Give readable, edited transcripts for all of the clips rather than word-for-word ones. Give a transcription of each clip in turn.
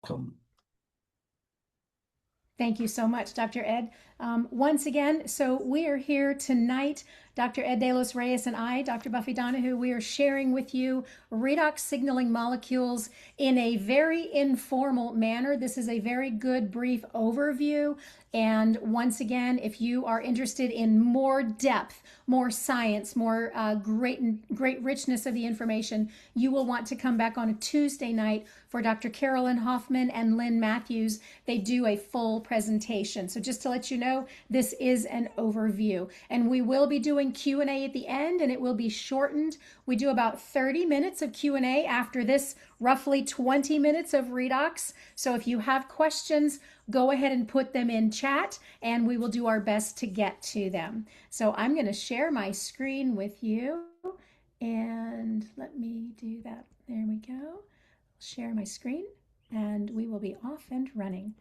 Welcome. Thank you so much, Dr. Ed. Once again, so we are here tonight, Dr. Ed De Los Reyes and I, Dr. Buffy Donahue, we are sharing with you redox signaling molecules in a very informal manner. This is a very good brief overview. And once again, if you are interested in more depth, more science, more great richness of the information, you will want to come back on a Tuesday night for Dr. Carolyn Hoffman and Lynn Matthews. They do a full presentation. So just to let you know, this is an overview. And we will be doing Q&A at the end, and it will be shortened. We do about 30 minutes of Q&A after this, roughly 20 minutes of redox. So if you have questions, go ahead and put them in chat, and we will do our best to get to them. So I'm going to share my screen with you, and let me do that. There we go. Share my screen, and we will be off and running.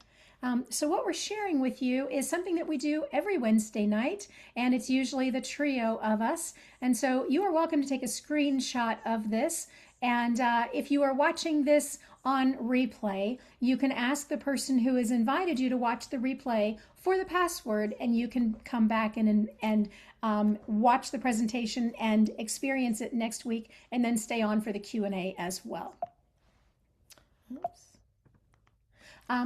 So what we're sharing with you is something that we do every Wednesday night, and it's usually the trio of us. And so you are welcome to take a screenshot of this. And if you are watching this on replay, you can ask the person who has invited you to watch the replay for the password, and you can come back and watch the presentation and experience it next week, and then stay on for the Q&A as well. Oops.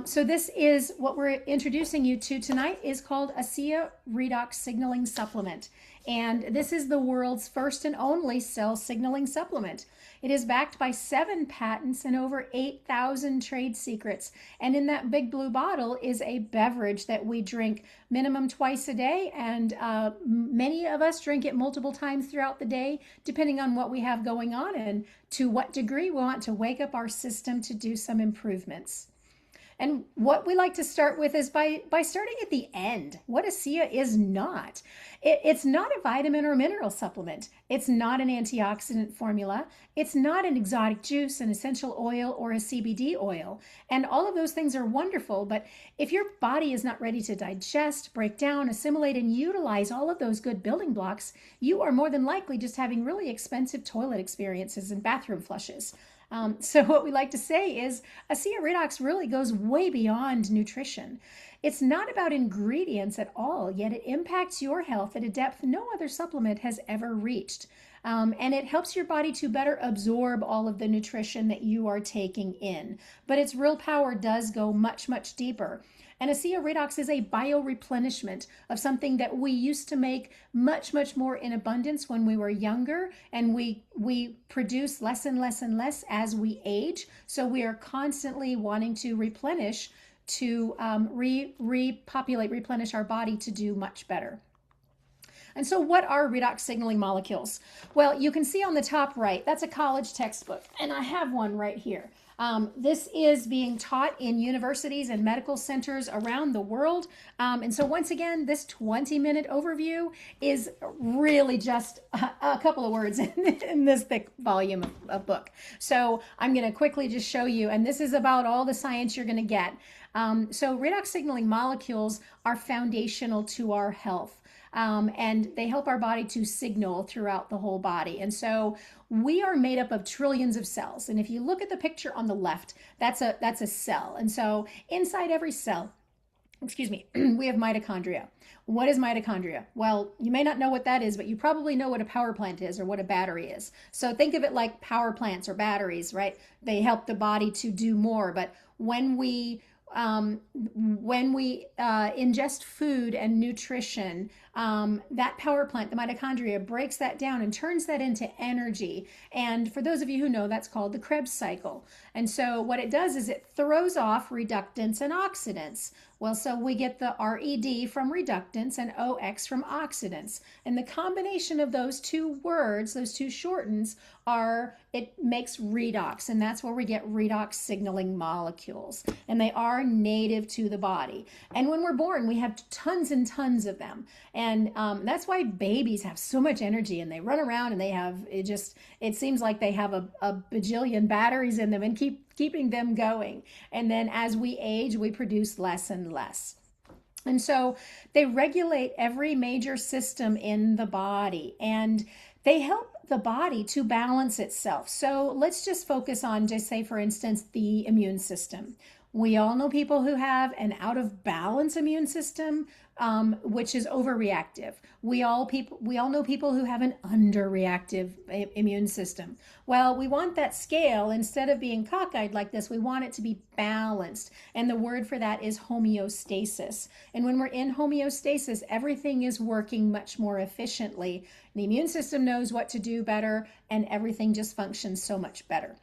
So this is what we're introducing you to tonight is called ASEA Redox Signaling Supplement. And this is the world's first and only cell signaling supplement. It is backed by 7 patents and over 8,000 trade secrets. And in that big blue bottle is a beverage that we drink minimum twice a day. And many of us drink it multiple times throughout the day, depending on what we have going on and to what degree we want to wake up our system to do some improvements. And what we like to start with is by starting at the end. What ASEA is not. It's not a vitamin or mineral supplement. It's not an antioxidant formula. It's not an exotic juice, an essential oil, or a CBD oil. And all of those things are wonderful, but if your body is not ready to digest, break down, assimilate, and utilize all of those good building blocks, you are more than likely just having really expensive toilet experiences and bathroom flushes. So what we like to say is ASEA Redox really goes way beyond nutrition. It's not about ingredients at all, yet it impacts your health at a depth no other supplement has ever reached. And it helps your body to better absorb all of the nutrition that you are taking in. But its real power does go much, much deeper. And ASEA Redox is a bio-replenishment of something that we used to make much, much more in abundance when we were younger, and we produce less and less and less as we age. So we are constantly wanting to replenish, to repopulate, replenish our body to do much better. And so what are redox signaling molecules? Well, you can see on the top right, that's a college textbook, and I have one right here. This is being taught in universities and medical centers around the world. And so once again, this 20-minute overview is really just a couple of words in this thick volume of book. So I'm going to quickly just show you, and this is about all the science you're going to get. So redox signaling molecules are foundational to our health. And they help our body to signal throughout the whole body. And so we are made up of trillions of cells. And if you look at the picture on the left, that's a cell. And so inside every cell, excuse me, we have mitochondria. What is mitochondria? Well, you may not know what that is, but you probably know what a power plant is or what a battery is. So think of it like power plants or batteries, right? They help the body to do more. But when we ingest food and nutrition, that power plant, the mitochondria, breaks that down and turns that into energy. And for those of you who know, that's called the Krebs cycle. And so what it does is it throws off reductants and oxidants. Well, so we get the RED from reductants and OX from oxidants. And the combination of those two words, those two shortens, it makes redox. And that's where we get redox signaling molecules. And they are native to the body. And when we're born, we have tons and tons of them. And that's why babies have so much energy and they run around and they have, it seems like they have a bajillion batteries in them and keeping them going. And then as we age, we produce less and less. And so they regulate every major system in the body, and they help the body to balance itself. So let's just focus on, just say, for instance, the immune system. We all know people who have an out of balance immune system, which is overreactive. We all know people who have an underreactive immune system. Well, we want that scale, instead of being cockeyed like this, we want it to be balanced. And the word for that is homeostasis. And when we're in homeostasis, everything is working much more efficiently. The immune system knows what to do better, and everything just functions so much better.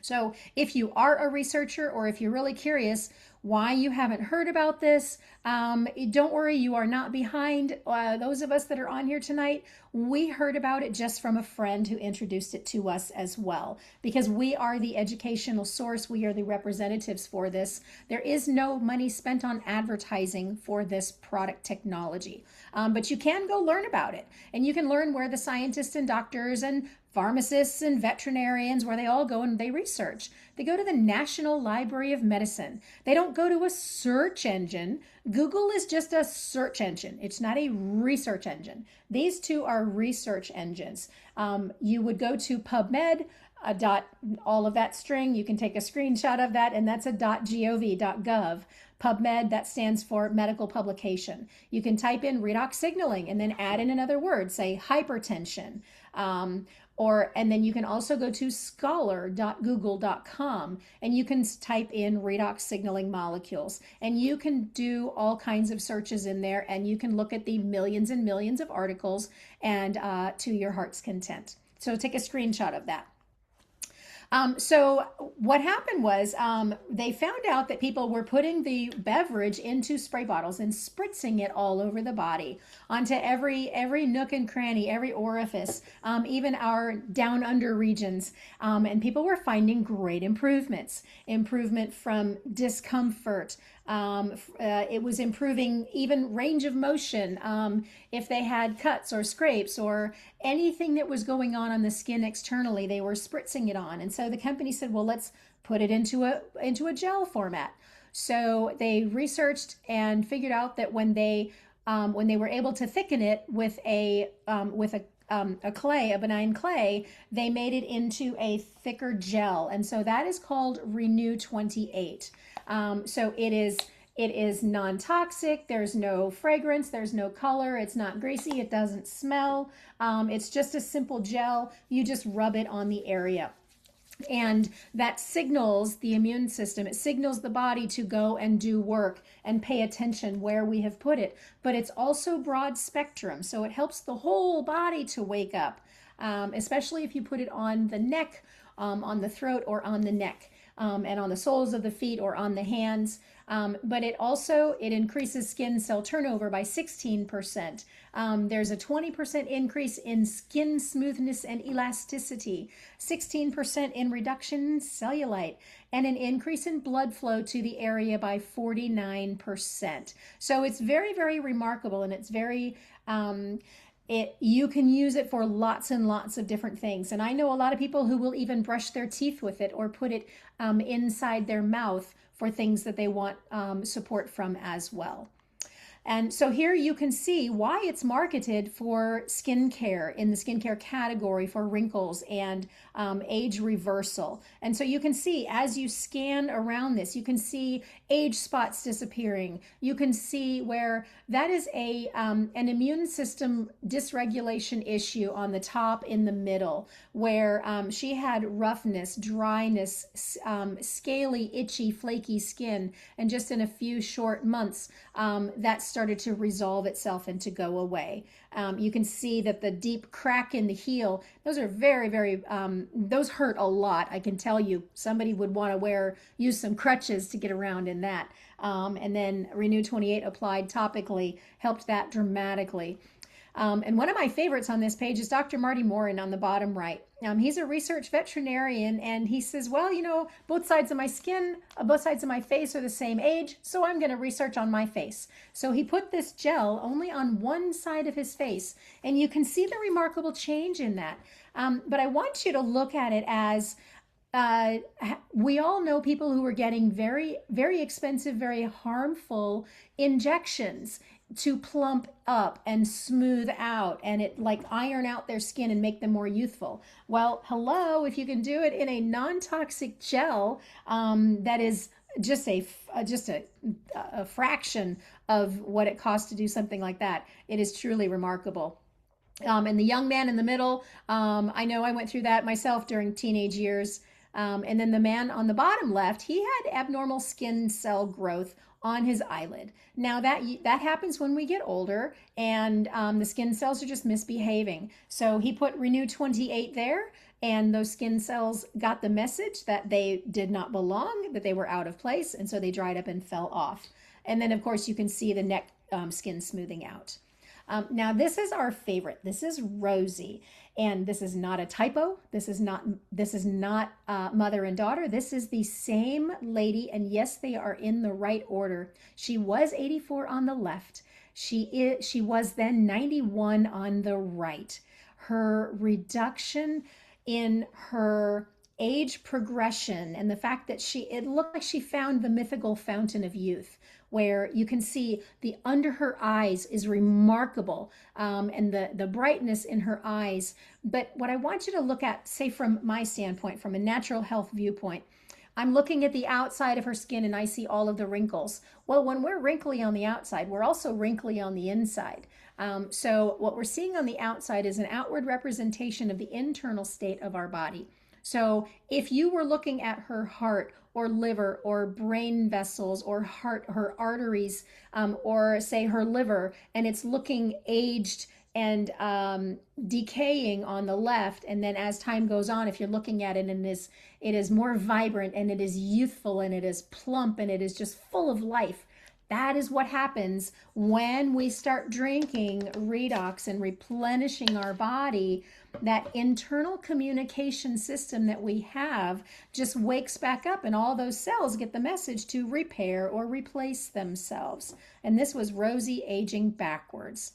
So if you are a researcher, or if you're really curious why you haven't heard about this, don't worry, you are not behind. Those of us that are on here tonight, we heard about it just from a friend who introduced it to us as well, because we are the educational source. We are the representatives for this. There is no money spent on advertising for this product technology, but you can go learn about it, and you can learn where the scientists and doctors and pharmacists and veterinarians, where they all go and they research. They go to the National Library of Medicine. They don't go to a search engine. Google is just a search engine. It's not a research engine. These two are research engines. You would go to PubMed, all of that string. You can take a screenshot of that, and that's a .gov. PubMed, that stands for medical publication. You can type in redox signaling and then add in another word, say hypertension. And then you can also go to scholar.google.com, and you can type in redox signaling molecules, and you can do all kinds of searches in there, and you can look at the millions and millions of articles, and to your heart's content. So take a screenshot of that. So what happened was they found out that people were putting the beverage into spray bottles and spritzing it all over the body, onto every nook and cranny, every orifice, even our down under regions. And people were finding great improvement from discomfort. It was improving even range of motion. If they had cuts or scrapes or anything that was going on the skin externally, they were spritzing it on. And so the company said, well, let's put it into a gel format. So they researched and figured out that when they were able to thicken it with a benign clay, they made it into a thicker gel. And so that is called Renew 28. So it is non-toxic. There's no fragrance. There's no color. It's not greasy. It doesn't smell. It's just a simple gel. You just rub it on the area. And that signals the immune system. It signals the body to go and do work and pay attention where we have put it. But it's also broad spectrum. So it helps the whole body to wake up, especially if you put it on the neck, on the throat, or on the neck. And on the soles of the feet or on the hands. But it increases skin cell turnover by 16%. There's a 20% increase in skin smoothness and elasticity, 16% in reduction in cellulite, and an increase in blood flow to the area by 49%. So it's very, very remarkable, and it's very... you can use it for lots and lots of different things. And I know a lot of people who will even brush their teeth with it, or put it inside their mouth for things that they want support from as well. And so here you can see why it's marketed for skincare, in the skincare category, for wrinkles and age reversal. And so you can see, as you scan around this, you can see age spots disappearing. You can see where that is an immune system dysregulation issue on the top, in the middle, where she had roughness, dryness, scaly, itchy, flaky skin. And just in a few short months, that started to resolve itself and to go away. You can see that the deep crack in the heel, those are very, very, those hurt a lot. I can tell you, somebody would want to use some crutches to get around in that. And then Renew 28 applied topically helped that dramatically. And one of my favorites on this page is Dr. Marty Morin on the bottom right. He's a research veterinarian, and he says, well, both sides of my skin, both sides of my face are the same age, so I'm going to research on my face. So he put this gel only on one side of his face, and you can see the remarkable change in that. But I want you to look at it as we all know people who are getting very, very expensive, very harmful injections to plump up and smooth out and iron out their skin and make them more youthful. Well, hello, if you can do it in a non-toxic gel that is a fraction of what it costs to do something like that. It is truly remarkable. And the young man in the middle, I know I went through that myself during teenage years. And then the man on the bottom left, he had abnormal skin cell growth on his eyelid. Now that happens when we get older, and the skin cells are just misbehaving. So he put Renew 28 there, and those skin cells got the message that they did not belong, that they were out of place, and so they dried up and fell off. And then, of course, you can see the neck skin smoothing out. Now this is our favorite. This is Rosie, and this is not a typo. This is not mother and daughter. This is the same lady, and yes, they are in the right order. She was 84 on the left. She was then 91 on the right. Her reduction in her age progression and the fact that it looked like she found the mythical fountain of youth, where you can see the under her eyes is remarkable, and the brightness in her eyes. But what I want you to look at, say from my standpoint, from a natural health viewpoint, I'm looking at the outside of her skin and I see all of the wrinkles. Well, when we're wrinkly on the outside, we're also wrinkly on the inside. So what we're seeing on the outside is an outward representation of the internal state of our body. So if you were looking at her heart or liver or brain vessels or her arteries, or say her liver, and it's looking aged and decaying on the left, and then as time goes on, if you're looking at it and it is more vibrant and it is youthful and it is plump and it is just full of life. That is what happens when we start drinking redox and replenishing our body. That internal communication system that we have just wakes back up, and all those cells get the message to repair or replace themselves. And this was Rosie aging backwards.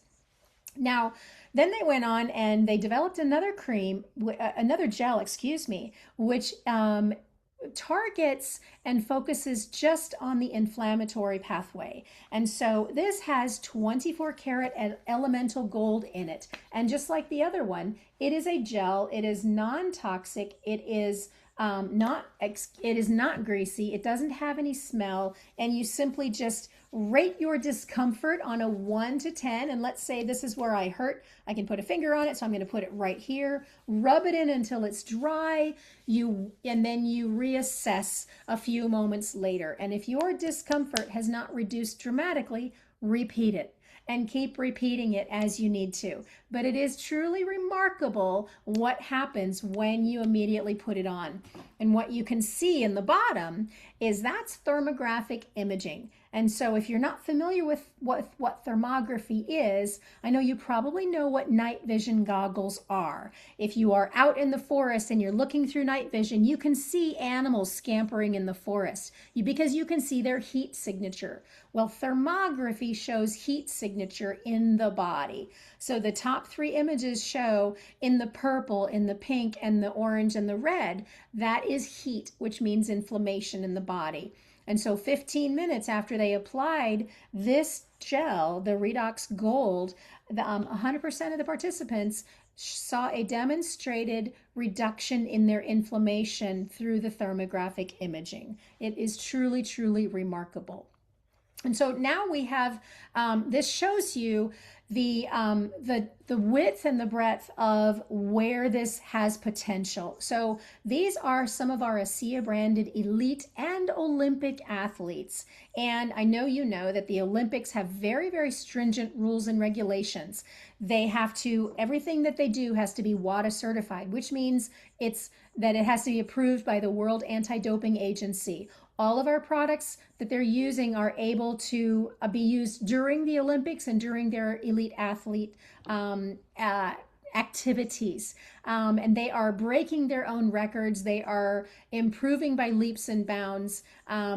Now, then they went on and they developed another gel, which targets and focuses just on the inflammatory pathway. And so this has 24 karat elemental gold in it. And just like the other one, it is a gel. It is non-toxic. It is not greasy. It doesn't have any smell. And you simply just rate your discomfort on a 1 to 10. And let's say this is where I hurt. I can put a finger on it. So I'm going to put it right here. Rub it in until it's dry. And then you reassess a few moments later. And if your discomfort has not reduced dramatically, repeat it. And keep repeating it as you need to. But it is truly remarkable what happens when you immediately put it on. And what you can see in the bottom is that's thermographic imaging. And so if you're not familiar with what thermography is, I know you probably know what night vision goggles are. If you are out in the forest and you're looking through night vision, you can see animals scampering in the forest because you can see their heat signature. Well, thermography shows heat signature in the body. So the top 3 images show in the purple, in the pink, and the orange, and the red, that is heat, which means inflammation in the body. And so 15 minutes after they applied this gel, the Redox Gold, 100% of the participants saw a demonstrated reduction in their inflammation through the thermographic imaging. It is truly, truly remarkable. And so now we have, this shows you the width and the breadth of where this has potential. So these are some of our ASEA branded elite and Olympic athletes. And I know you know that the Olympics have very, very stringent rules and regulations. They have to, everything that they do has to be WADA certified, which means it has to be approved by the World Anti-Doping Agency. All of our products that they're using are able to be used during the Olympics and during their elite athlete activities. And they are breaking their own records. They are improving by leaps and bounds.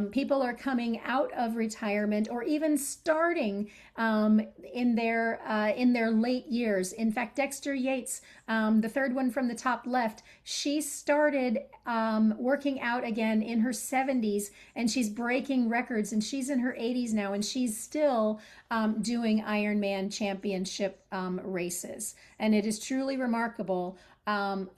People are coming out of retirement or even starting in their late years. In fact, Dexter Yates, the third one from the top left, she started working out again in her 70s, and she's breaking records, and she's in her 80s now, and she's still doing Ironman championship races. And it is truly remarkable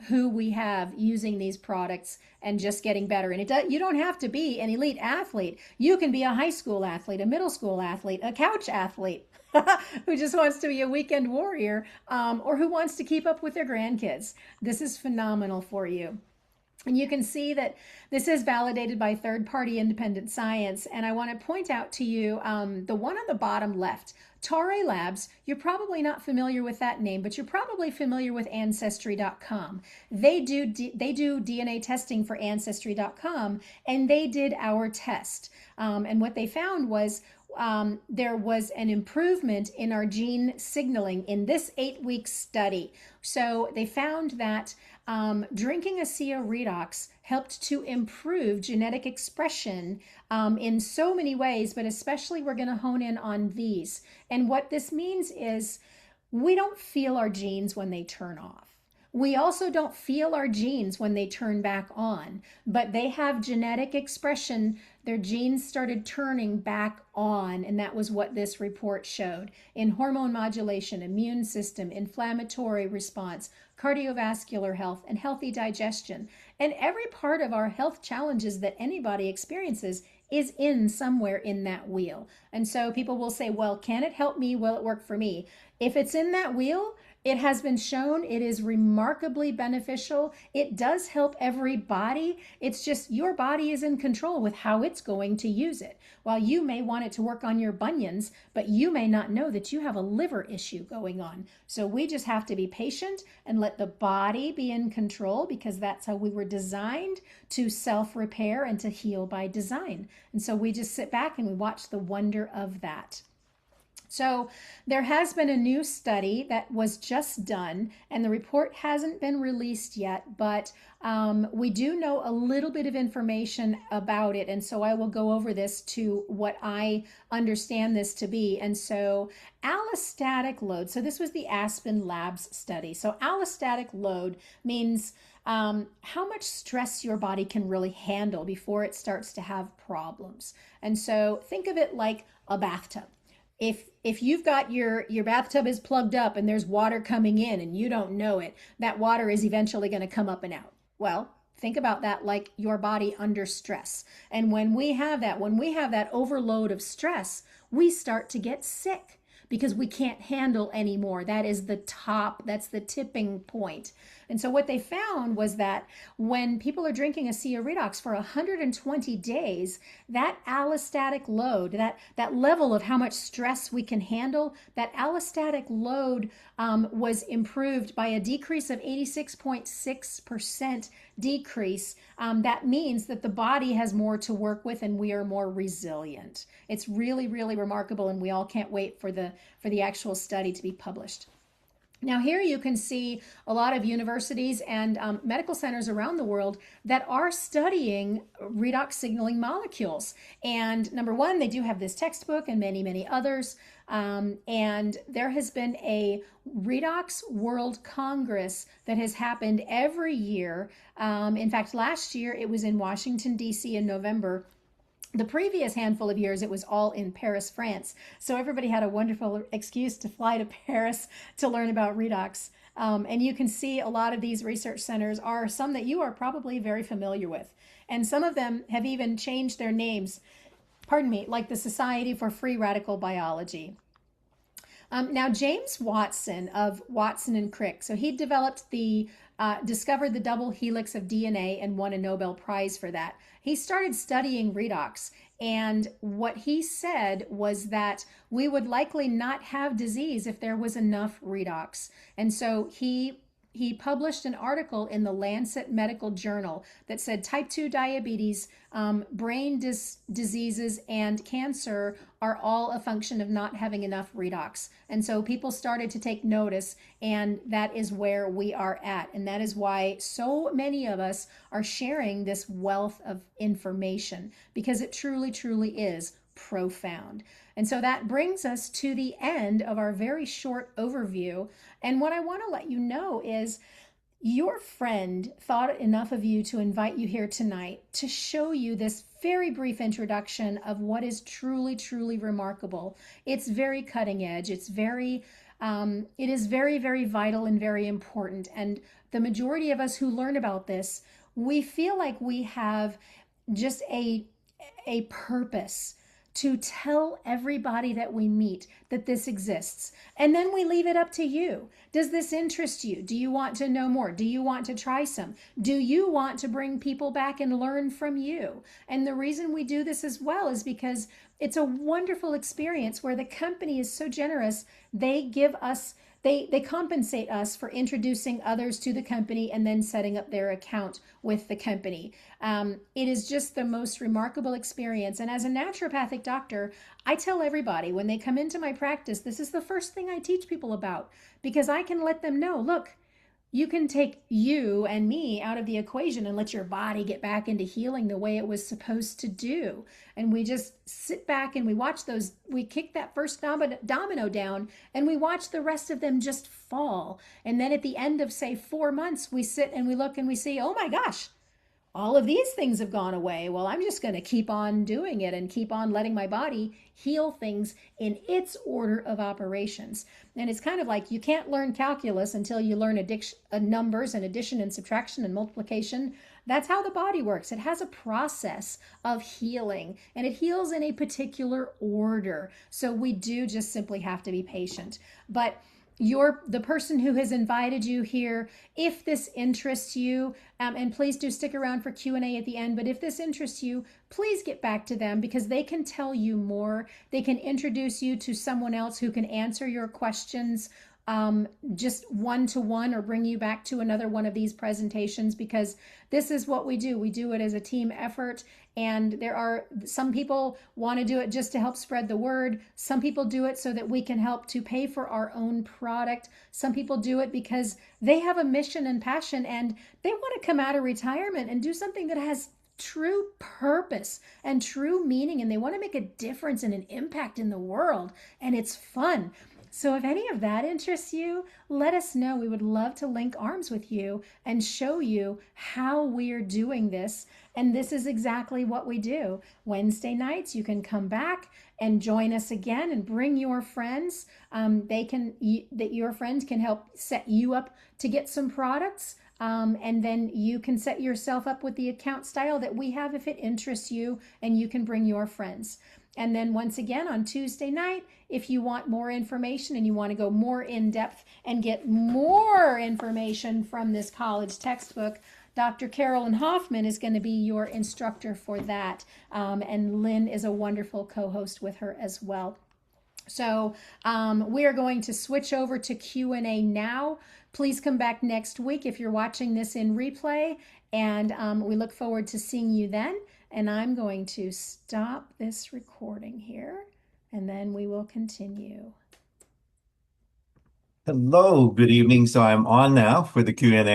who we have using these products and just getting better. And you don't have to be an elite athlete. You can be a high school athlete, a middle school athlete, a couch athlete who just wants to be a weekend warrior, or who wants to keep up with their grandkids. This is phenomenal for you. And you can see that this is validated by third-party independent science. And I want to point out to you the one on the bottom left, Torre Labs. You're probably not familiar with that name, but you're probably familiar with Ancestry.com. They do DNA testing for Ancestry.com, and they did our test. And what they found was there was an improvement in our gene signaling in this 8-week study. So they found that drinking ASEA redox helped to improve genetic expression in so many ways, but especially we're going to hone in on these. And what this means is we don't feel our genes when they turn off. We also don't feel our genes when they turn back on, but they have genetic expression. Their genes started turning back on, and that was what this report showed in hormone modulation, immune system, inflammatory response, cardiovascular health, and healthy digestion. And every part of our health challenges that anybody experiences is in somewhere in that wheel. And so people will say, well, can it help me? Will it work for me? If it's in that wheel, it has been shown it is remarkably beneficial. It does help every body. It's just your body is in control with how it's going to use it. While you may want it to work on your bunions, but you may not know that you have a liver issue going on. So we just have to be patient and let the body be in control, because that's how we were designed to self-repair and to heal by design. And so we just sit back and we watch the wonder of that. So there has been a new study that was just done, and the report hasn't been released yet, but we do know a little bit of information about it. And so I will go over this to what I understand this to be. And so allostatic load. So this was the Aspen Labs study. So allostatic load means how much stress your body can really handle before it starts to have problems. And so think of it like a bathtub. If you've got your bathtub is plugged up and there's water coming in and you don't know it, that water is eventually going to come up and out. Well, think about that like your body under stress. And when we have that overload of stress, we start to get sick because we can't handle anymore. That is the top, that's the tipping point. And so what they found was that when people are drinking ASEA redox for 120 days, that allostatic load, that level of how much stress we can handle, that allostatic load was improved by a decrease of 86.6% decrease. That means that the body has more to work with and we are more resilient. It's really, really remarkable, and we all can't wait for the actual study to be published. Now here you can see a lot of universities and medical centers around the world that are studying redox signaling molecules. And number one, they do have this textbook and many, many others. And there has been a Redox World Congress that has happened every year. In fact, last year it was in Washington, D.C. in November. The previous handful of years, it was all in Paris, France. So everybody had a wonderful excuse to fly to Paris to learn about redox. And you can see a lot of these research centers are some that you are probably very familiar with. And some of them have even changed their names, like the Society for Free Radical Biology. Now, James Watson of Watson and Crick, so he discovered the double helix of DNA and won a Nobel Prize for that. He started studying redox, and what he said was that we would likely not have disease if there was enough redox. And so he published an article in the Lancet Medical Journal that said type 2 diabetes, brain diseases, and cancer are all a function of not having enough redox. And so people started to take notice, and that is where we are at. And that is why so many of us are sharing this wealth of information, because it truly, truly is profound. And so that brings us to the end of our very short overview. And what I want to let you know is your friend thought enough of you to invite you here tonight to show you this very brief introduction of what is truly, truly remarkable. It's very cutting edge. It is very, very vital and very important. And the majority of us who learn about this, we feel like we have just a purpose to tell everybody that we meet that this exists. And then we leave it up to you. Does this interest you? Do you want to know more? Do you want to try some? Do you want to bring people back and learn from you? And the reason we do this as well is because it's a wonderful experience where the company is so generous. They give us they compensate us for introducing others to the company and then setting up their account with the company. It is just the most remarkable experience. And as a naturopathic doctor, I tell everybody when they come into my practice, this is the first thing I teach people about, because I can let them know, look, you can take you and me out of the equation and let your body get back into healing the way it was supposed to do. And we just sit back and we watch those, we kick that first domino down and we watch the rest of them just fall. And then at the end of, say, 4 months, we sit and we look and we see, oh my gosh, all of these things have gone away. Well, I'm just going to keep on doing it and keep on letting my body heal things in its order of operations. And it's kind of like you can't learn calculus until you learn numbers and addition and subtraction and multiplication. That's how the body works. It has a process of healing, and it heals in a particular order. So we do just simply have to be patient. But the person who has invited you here, if this interests you, and please do stick around for Q&A at the end, but if this interests you, please get back to them, because they can tell you more. They can introduce you to someone else who can answer your questions just one-to-one, or bring you back to another one of these presentations, because this is what we do. We do it as a team effort, and there are some people want to do it just to help spread the word. Some people do it so that we can help to pay for our own product. Some people do it because they have a mission and passion, and they want to come out of retirement and do something that has true purpose and true meaning, and they want to make a difference and an impact in the world, and it's fun. So if any of that interests you, let us know. We would love to link arms with you and show you how we're doing this. And this is exactly what we do. Wednesday nights, you can come back and join us again and bring your friends. Your friends can help set you up to get some products. And then you can set yourself up with the account style that we have if it interests you, and you can bring your friends. And then once again on Tuesday night, if you want more information and you want to go more in depth and get more information from this college textbook, Dr. Carolyn Hoffman is going to be your instructor for that. And Lynn is a wonderful co-host with her as well. So we are going to switch over to Q&A now. Please come back next week if you're watching this in replay, and we look forward to seeing you then. And I'm going to stop this recording here, and then we will continue. Hello, good evening. So I'm on now for the Q&A.